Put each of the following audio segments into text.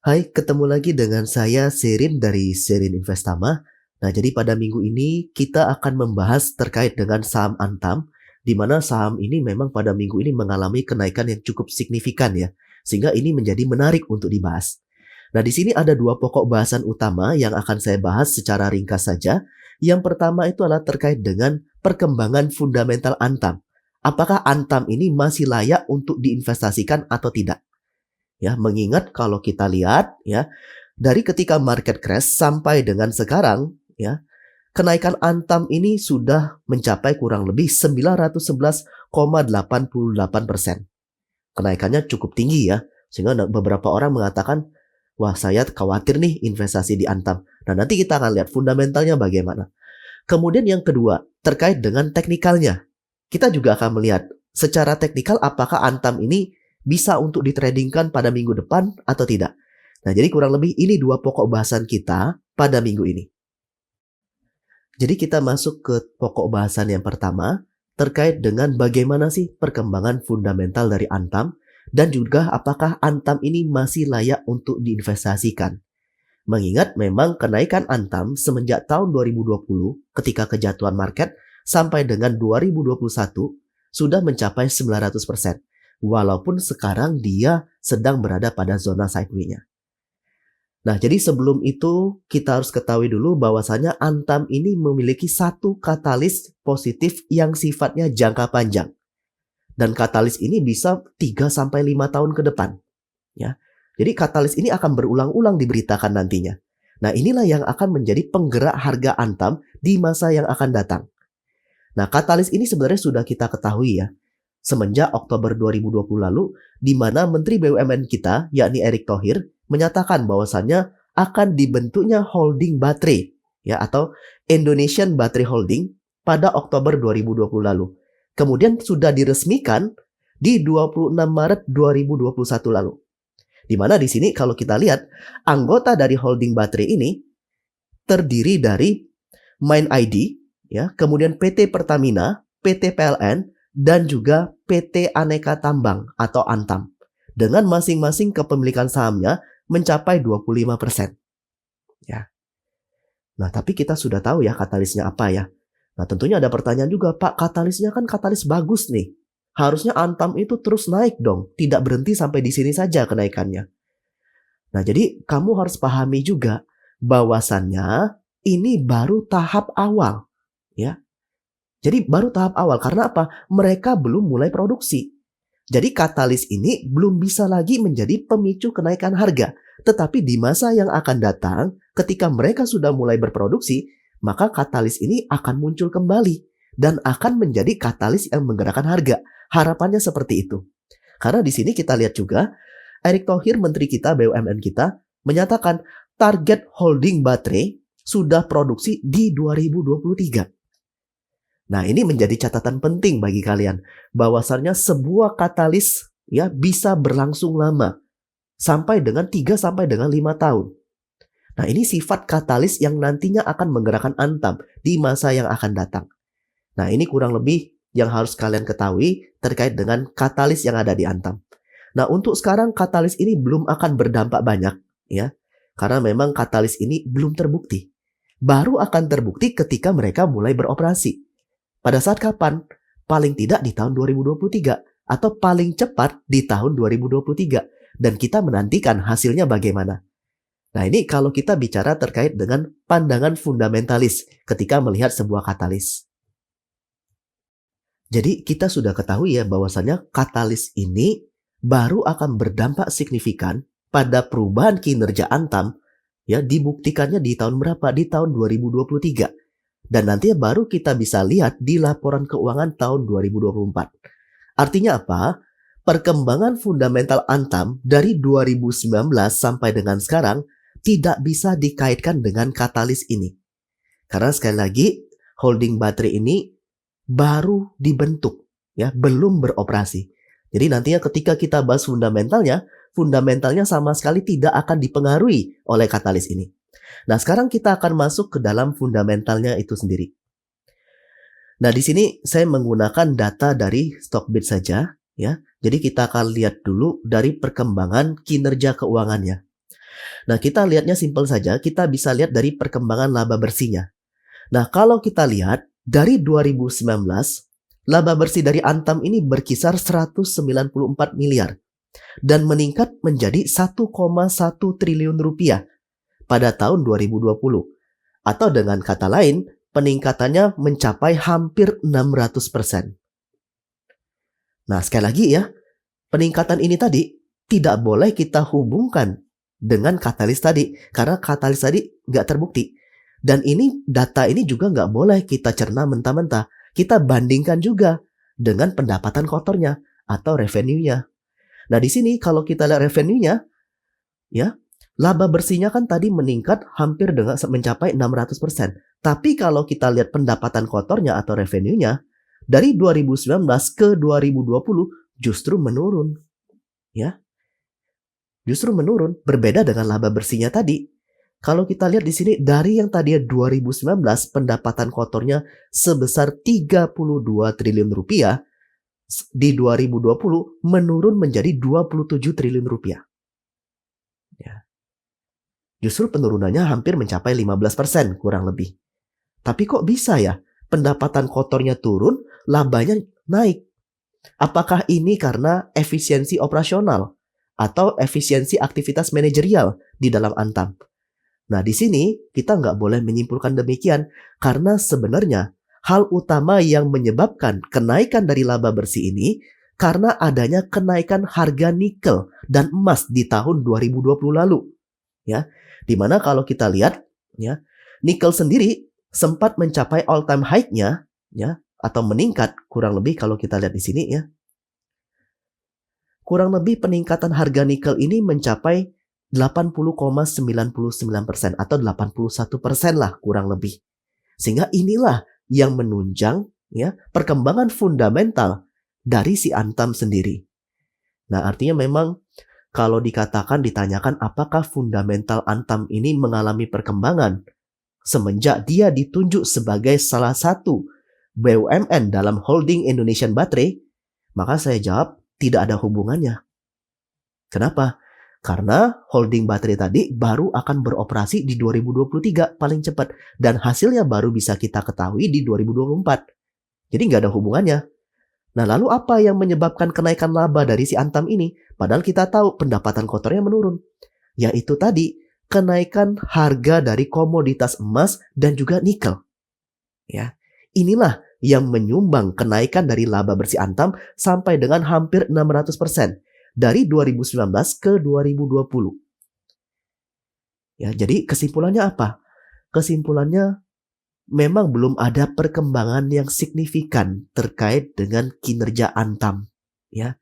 Hai, ketemu lagi dengan saya Sherin dari Sherin Investama. Nah, jadi pada minggu ini kita akan membahas terkait dengan saham Antam, di mana saham ini memang pada minggu ini mengalami kenaikan yang cukup signifikan ya, sehingga ini menjadi menarik untuk dibahas. Nah, di sini ada dua pokok bahasan utama yang akan saya bahas secara ringkas saja. Yang pertama itu adalah terkait dengan perkembangan fundamental Antam. Apakah Antam ini masih layak untuk diinvestasikan atau tidak? Ya, mengingat kalau kita lihat ya, dari ketika market crash sampai dengan sekarang ya, kenaikan Antam ini sudah mencapai kurang lebih 911,88%. Kenaikannya cukup tinggi ya, sehingga beberapa orang mengatakan, wah saya khawatir nih investasi di Antam. Nah nanti kita akan lihat fundamentalnya bagaimana. Kemudian yang kedua, terkait dengan teknikalnya. Kita juga akan melihat secara teknikal apakah Antam ini bisa untuk ditradingkan pada minggu depan atau tidak. Nah, jadi kurang lebih ini dua pokok bahasan kita pada minggu ini. Jadi kita masuk ke pokok bahasan yang pertama, terkait dengan bagaimana sih perkembangan fundamental dari Antam, dan juga apakah Antam ini masih layak untuk diinvestasikan. Mengingat memang kenaikan Antam semenjak tahun 2020 ketika kejatuhan market sampai dengan 2021 sudah mencapai 900%. Walaupun sekarang dia sedang berada pada zona sideways-nya. Nah, jadi sebelum itu kita harus ketahui dulu bahwasanya Antam ini memiliki satu katalis positif yang sifatnya jangka panjang. Dan katalis ini bisa 3-5 tahun ke depan. Ya. Jadi katalis ini akan berulang-ulang diberitakan nantinya. Nah, inilah yang akan menjadi penggerak harga Antam di masa yang akan datang. Nah, katalis ini sebenarnya sudah kita ketahui ya. Semenjak Oktober 2020 lalu, di mana Menteri BUMN kita, yakni Erick Thohir, menyatakan bahwasannya akan dibentuknya holding baterai, ya, atau Indonesian Battery Holding pada Oktober 2020 lalu. Kemudian sudah diresmikan di 26 Maret 2021 lalu. Di mana di sini kalau kita lihat, anggota dari holding baterai ini terdiri dari Main ID, ya, kemudian PT Pertamina, PT PLN, dan juga PT Aneka Tambang atau Antam. Dengan masing-masing kepemilikan sahamnya mencapai 25%. Ya. Nah, tapi kita sudah tahu ya katalisnya apa ya. Nah, tentunya ada pertanyaan juga, Pak, katalisnya kan katalis bagus nih. Harusnya Antam itu terus naik dong, tidak berhenti sampai di sini saja kenaikannya. Nah, jadi kamu harus pahami juga bahwasannya ini baru tahap awal, ya. Jadi baru tahap awal, karena apa? Mereka belum mulai produksi. Jadi katalis ini belum bisa lagi menjadi pemicu kenaikan harga. Tetapi di masa yang akan datang, ketika mereka sudah mulai berproduksi, maka katalis ini akan muncul kembali. Dan akan menjadi katalis yang menggerakkan harga. Harapannya seperti itu. Karena di sini kita lihat juga, Erick Thohir, Menteri kita, BUMN kita, menyatakan target holding baterai sudah produksi di 2023. Nah, ini menjadi catatan penting bagi kalian. Bahwasannya sebuah katalis ya bisa berlangsung lama. Sampai dengan 3-5 tahun. Nah, ini sifat katalis yang nantinya akan menggerakkan Antam di masa yang akan datang. Nah, ini kurang lebih yang harus kalian ketahui terkait dengan katalis yang ada di Antam. Nah, untuk sekarang katalis ini belum akan berdampak banyak ya. Karena memang katalis ini belum terbukti. Baru akan terbukti ketika mereka mulai beroperasi. Pada saat kapan? Paling tidak di tahun 2023 atau paling cepat di tahun 2023. Dan kita menantikan hasilnya bagaimana. Nah, ini kalau kita bicara terkait dengan pandangan fundamentalis ketika melihat sebuah katalis. Jadi kita sudah ketahui ya bahwasannya katalis ini baru akan berdampak signifikan pada perubahan kinerja Antam ya, dibuktikannya di tahun berapa? Di tahun 2023. Dan nantinya baru kita bisa lihat di laporan keuangan tahun 2024. Artinya apa? Perkembangan fundamental Antam dari 2019 sampai dengan sekarang tidak bisa dikaitkan dengan katalis ini. Karena sekali lagi, holding baterai ini baru dibentuk, ya, belum beroperasi. Jadi nantinya ketika kita bahas fundamentalnya sama sekali tidak akan dipengaruhi oleh katalis ini. Nah, sekarang kita akan masuk ke dalam fundamentalnya itu sendiri. Nah, di sini saya menggunakan data dari Stockbit saja, ya. Jadi kita akan lihat dulu dari perkembangan kinerja keuangannya. Nah, kita lihatnya simpel saja, kita bisa lihat dari perkembangan laba bersihnya. Nah, kalau kita lihat dari 2019, laba bersih dari Antam ini berkisar 194 miliar dan meningkat menjadi 1,1 triliun rupiah pada tahun 2020. Atau dengan kata lain, peningkatannya mencapai hampir 600%. Nah, sekali lagi ya, peningkatan ini tadi tidak boleh kita hubungkan dengan katalis tadi, karena katalis tadi nggak terbukti. Dan ini data ini juga nggak boleh kita cerna mentah-mentah. Kita bandingkan juga dengan pendapatan kotornya atau revenue-nya. Nah, di sini kalau kita lihat revenue-nya, ya, laba bersihnya kan tadi meningkat hampir dengan mencapai 600%. Tapi kalau kita lihat pendapatan kotornya atau revenue-nya, dari 2019 ke 2020 justru menurun. Ya, justru menurun, berbeda dengan laba bersihnya tadi. Kalau kita lihat di sini, dari yang tadi 2019 pendapatan kotornya sebesar 32 triliun rupiah, di 2020 menurun menjadi 27 triliun rupiah. Ya. Justru penurunannya hampir mencapai 15% kurang lebih. Tapi kok bisa ya pendapatan kotornya turun, labanya naik? Apakah ini karena efisiensi operasional atau efisiensi aktivitas manajerial di dalam Antam? Nah, di sini kita nggak boleh menyimpulkan demikian karena sebenarnya hal utama yang menyebabkan kenaikan dari laba bersih ini karena adanya kenaikan harga nikel dan emas di tahun 2020 lalu. Ya, dimana kalau kita lihat, ya, nikel sendiri sempat mencapai all time high-nya, ya, atau meningkat kurang lebih kalau kita lihat di sini ya. Kurang lebih peningkatan harga nikel ini mencapai 80,99% atau 81% lah kurang lebih. Sehingga inilah yang menunjang ya perkembangan fundamental dari si Antam sendiri. Nah, artinya memang kalau ditanyakan apakah fundamental Antam ini mengalami perkembangan semenjak dia ditunjuk sebagai salah satu BUMN dalam holding Indonesian Baterai, maka saya jawab tidak ada hubungannya. Kenapa? Karena holding baterai tadi baru akan beroperasi di 2023 paling cepat. Dan hasilnya baru bisa kita ketahui di 2024. Jadi nggak ada hubungannya. Nah, lalu apa yang menyebabkan kenaikan laba dari si Antam ini? Padahal kita tahu pendapatan kotornya menurun. Yaitu tadi, kenaikan harga dari komoditas emas dan juga nikel. Ya, inilah yang menyumbang kenaikan dari laba bersih Antam sampai dengan hampir 600%. Dari 2019 ke 2020. Ya, jadi kesimpulannya apa? Kesimpulannya memang belum ada perkembangan yang signifikan terkait dengan kinerja Antam. Ya,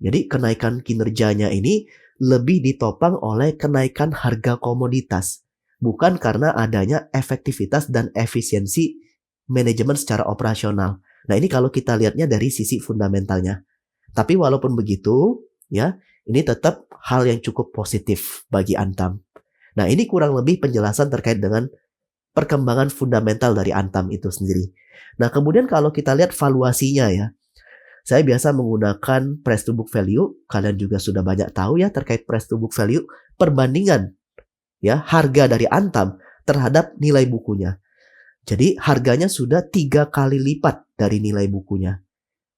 jadi kenaikan kinerjanya ini lebih ditopang oleh kenaikan harga komoditas, bukan karena adanya efektivitas dan efisiensi manajemen secara operasional. Nah, ini kalau kita lihatnya dari sisi fundamentalnya. Tapi walaupun begitu, ya, ini tetap hal yang cukup positif bagi Antam. Nah, ini kurang lebih penjelasan terkait dengan perkembangan fundamental dari Antam itu sendiri. Nah, kemudian kalau kita lihat valuasinya ya. Saya biasa menggunakan price to book value. Kalian juga sudah banyak tahu ya terkait price to book value, perbandingan ya harga dari Antam terhadap nilai bukunya. Jadi harganya sudah 3 kali lipat dari nilai bukunya.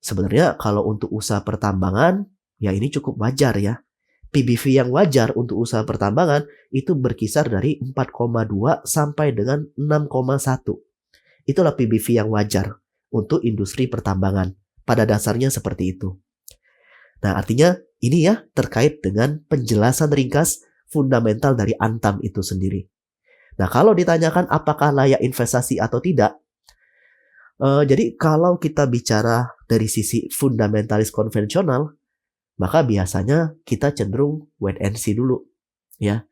Sebenarnya kalau untuk usaha pertambangan, ya ini cukup wajar ya. PBV yang wajar untuk usaha pertambangan itu berkisar dari 4,2 sampai dengan 6,1. Itulah PBV yang wajar untuk industri pertambangan. Pada dasarnya seperti itu. Nah, artinya ini ya terkait dengan penjelasan ringkas fundamental dari Antam itu sendiri. Nah, kalau ditanyakan apakah layak investasi atau tidak, jadi kalau kita bicara dari sisi fundamentalis konvensional, maka biasanya kita cenderung wait and see dulu. Ya.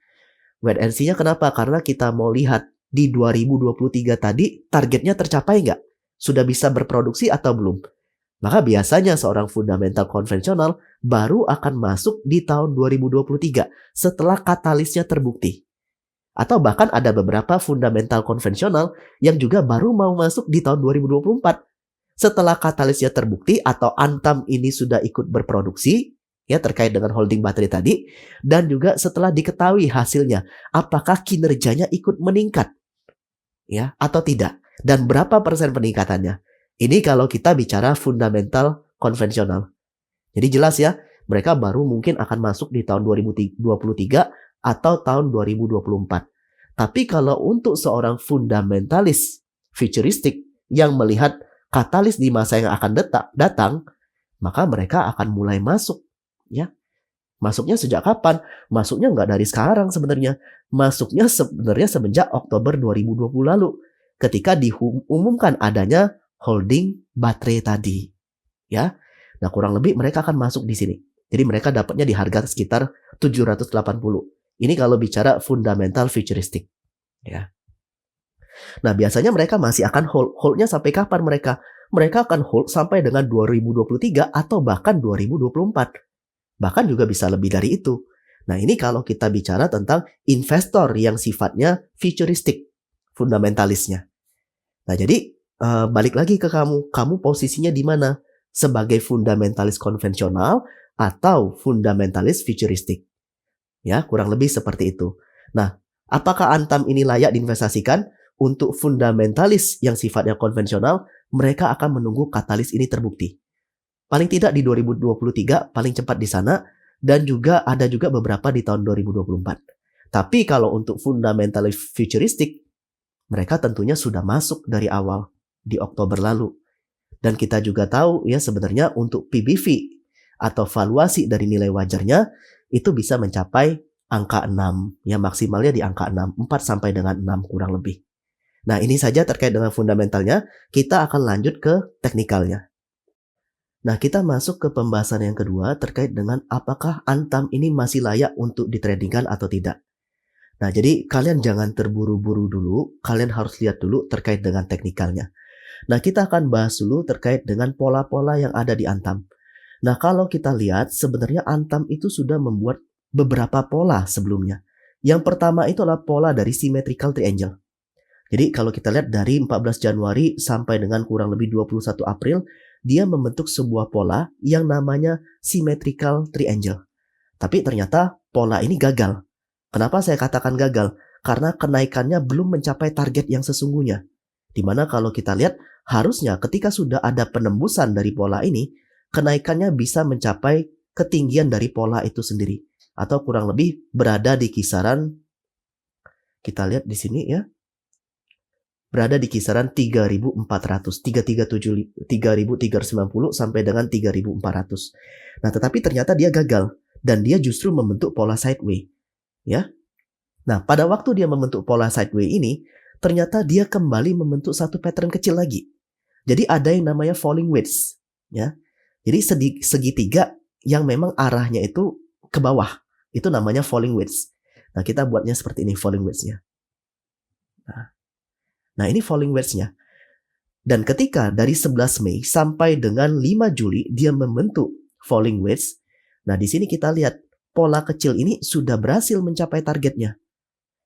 Wait and see-nya kenapa? Karena kita mau lihat di 2023 tadi targetnya tercapai nggak? Sudah bisa berproduksi atau belum? Maka biasanya seorang fundamental konvensional baru akan masuk di tahun 2023 setelah katalisnya terbukti. Atau bahkan ada beberapa fundamental konvensional yang juga baru mau masuk di tahun 2024. Setelah katalisnya terbukti atau Antam ini sudah ikut berproduksi, ya terkait dengan holding baterai tadi, dan juga setelah diketahui hasilnya, apakah kinerjanya ikut meningkat ya atau tidak, dan berapa persen peningkatannya. Ini kalau kita bicara fundamental konvensional. Jadi jelas ya, mereka baru mungkin akan masuk di tahun 2023 atau tahun 2024. Tapi kalau untuk seorang fundamentalis futuristik yang melihat katalis di masa yang akan datang, maka mereka akan mulai masuk ya. Masuknya sejak kapan? Masuknya nggak dari sekarang sebenarnya. Masuknya sebenarnya semenjak Oktober 2020 lalu. Ketika diumumkan adanya holding baterai tadi. Ya. Nah kurang lebih mereka akan masuk di sini. Jadi mereka dapatnya di harga sekitar 780. Ini kalau bicara fundamental futuristik. Ya. Nah biasanya mereka masih akan hold-nya sampai kapan mereka? Mereka akan hold sampai dengan 2023 atau bahkan 2024. Bahkan juga bisa lebih dari itu. Nah ini kalau kita bicara tentang investor yang sifatnya futuristik, fundamentalisnya. Nah jadi balik lagi ke kamu posisinya di mana? Sebagai fundamentalis konvensional atau fundamentalis futuristik? Ya kurang lebih seperti itu. Nah apakah Antam ini layak diinvestasikan? Untuk fundamentalis yang sifatnya konvensional, mereka akan menunggu katalis ini terbukti. Paling tidak di 2023, paling cepat di sana, dan juga ada juga beberapa di tahun 2024. Tapi kalau untuk fundamentalis futuristik, mereka tentunya sudah masuk dari awal di Oktober lalu. Dan kita juga tahu ya sebenarnya untuk PBV atau valuasi dari nilai wajarnya itu bisa mencapai angka 6. Ya maksimalnya di angka 6, 4 sampai dengan 6 kurang lebih. Nah ini saja terkait dengan fundamentalnya, kita akan lanjut ke teknikalnya. Nah kita masuk ke pembahasan yang kedua terkait dengan apakah Antam ini masih layak untuk ditradingkan atau tidak. Nah jadi kalian jangan terburu-buru dulu, kalian harus lihat dulu terkait dengan teknikalnya. Nah kita akan bahas dulu terkait dengan pola-pola yang ada di Antam. Nah kalau kita lihat sebenarnya Antam itu sudah membuat beberapa pola sebelumnya. Yang pertama itu adalah pola dari symmetrical triangle. Jadi kalau kita lihat dari 14 Januari sampai dengan kurang lebih 21 April, dia membentuk sebuah pola yang namanya symmetrical triangle. Tapi ternyata pola ini gagal. Kenapa saya katakan gagal? Karena kenaikannya belum mencapai target yang sesungguhnya. Dimana kalau kita lihat, harusnya ketika sudah ada penembusan dari pola ini, kenaikannya bisa mencapai ketinggian dari pola itu sendiri. Atau kurang lebih berada di kisaran, kita lihat di sini ya, berada di kisaran 3.400, 3.390 sampai dengan 3.400. Nah, tetapi ternyata dia gagal dan dia justru membentuk pola sideways, ya. Nah, pada waktu dia membentuk pola sideways ini, ternyata dia kembali membentuk satu pattern kecil lagi. Jadi ada yang namanya falling wedge, ya. Jadi segitiga yang memang arahnya itu ke bawah, itu namanya falling wedge. Nah, kita buatnya seperti ini falling wedge-nya. Nah ini falling wedge-nya. Dan ketika dari 11 Mei sampai dengan 5 Juli dia membentuk falling wedge. Nah di sini kita lihat pola kecil ini sudah berhasil mencapai targetnya.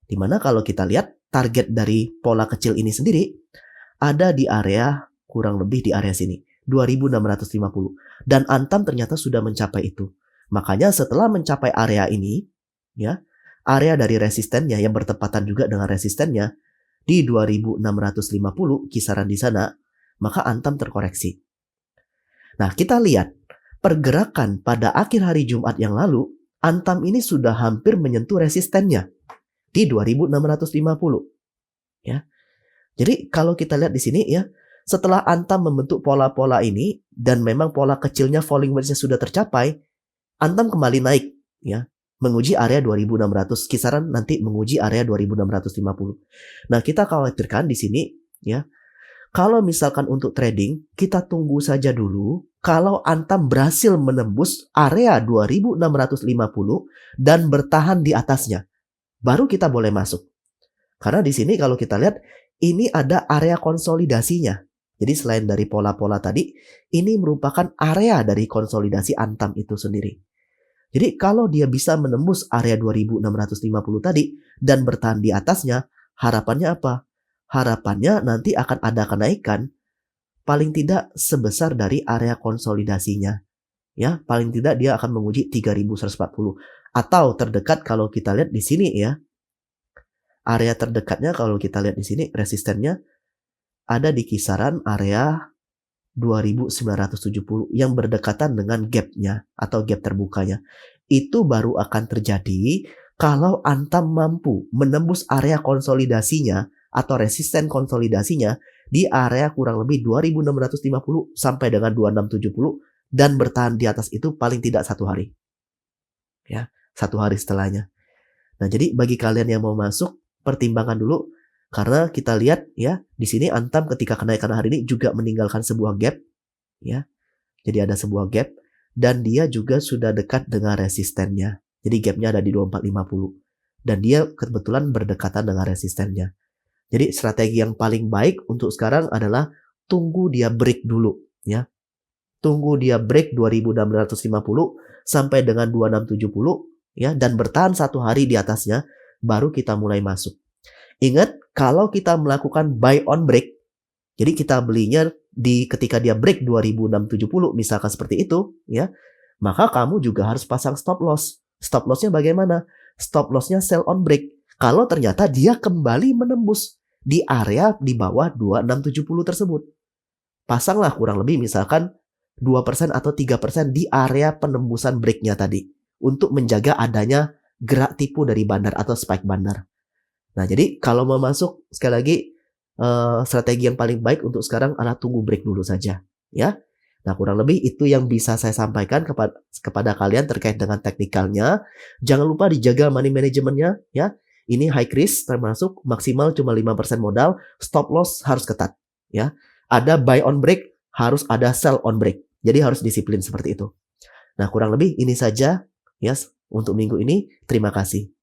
Dimana kalau kita lihat target dari pola kecil ini sendiri ada di area kurang lebih di area sini 2.650. Dan Antam ternyata sudah mencapai itu. Makanya setelah mencapai area ini ya, area dari resistennya yang bertepatan juga dengan resistennya di 2.650 kisaran di sana, maka Antam terkoreksi. Nah, kita lihat pergerakan pada akhir hari Jumat yang lalu, Antam ini sudah hampir menyentuh resistennya di 2.650. Ya. Jadi kalau kita lihat di sini ya, setelah Antam membentuk pola-pola ini dan memang pola kecilnya falling wedge-nya sudah tercapai, Antam kembali naik ya. Menguji area 2.600, kisaran nanti menguji area 2.650. Nah, kita khawatirkan di sini ya. Kalau misalkan untuk trading, kita tunggu saja dulu kalau Antam berhasil menembus area 2.650 dan bertahan di atasnya. Baru kita boleh masuk. Karena di sini kalau kita lihat ini ada area konsolidasinya. Jadi selain dari pola-pola tadi, ini merupakan area dari konsolidasi Antam itu sendiri. Jadi kalau dia bisa menembus area 2.650 tadi dan bertahan di atasnya, harapannya apa? Harapannya nanti akan ada kenaikan paling tidak sebesar dari area konsolidasinya. ya, paling tidak dia akan menguji 3140. Atau terdekat kalau kita lihat di sini ya, area terdekatnya kalau kita lihat di sini resistennya ada di kisaran area 2970 yang berdekatan dengan gap-nya atau gap terbukanya. Itu baru akan terjadi kalau Antam mampu menembus area konsolidasinya atau resisten konsolidasinya di area kurang lebih 2650 sampai dengan 2670 dan bertahan di atas itu paling tidak 1 hari. Ya, 1 hari setelahnya. Nah, jadi bagi kalian yang mau masuk, pertimbangkan dulu karena kita lihat ya, di sini Antam ketika kenaikan hari ini juga meninggalkan sebuah gap ya. Jadi ada sebuah gap dan dia juga sudah dekat dengan resistennya. Jadi gapnya ada di 2450 dan dia kebetulan berdekatan dengan resistennya. Jadi strategi yang paling baik untuk sekarang adalah tunggu dia break dulu ya. Tunggu dia break 2650 sampai dengan 2670 ya dan bertahan 1 hari di atasnya baru kita mulai masuk. Ingat, kalau kita melakukan buy on break, jadi kita belinya di ketika dia break 2670 misalkan seperti itu ya, maka kamu juga harus pasang stop loss. Stop lossnya bagaimana? Stop lossnya sell on break. Kalau ternyata dia kembali menembus di area di bawah 2670 tersebut. Pasanglah kurang lebih misalkan 2% atau 3% di area penembusan breaknya tadi untuk menjaga adanya gerak tipu dari bandar atau spike bandar. Nah, jadi kalau mau masuk, sekali lagi, strategi yang paling baik untuk sekarang adalah tunggu break dulu saja, ya. Nah, kurang lebih itu yang bisa saya sampaikan kepada kalian terkait dengan teknikalnya. Jangan lupa dijaga money manajemennya, ya. Ini high risk termasuk maksimal cuma 5% modal, stop loss harus ketat, ya. Ada buy on break, harus ada sell on break. Jadi harus disiplin seperti itu. Nah, kurang lebih ini saja, ya, untuk minggu ini. Terima kasih.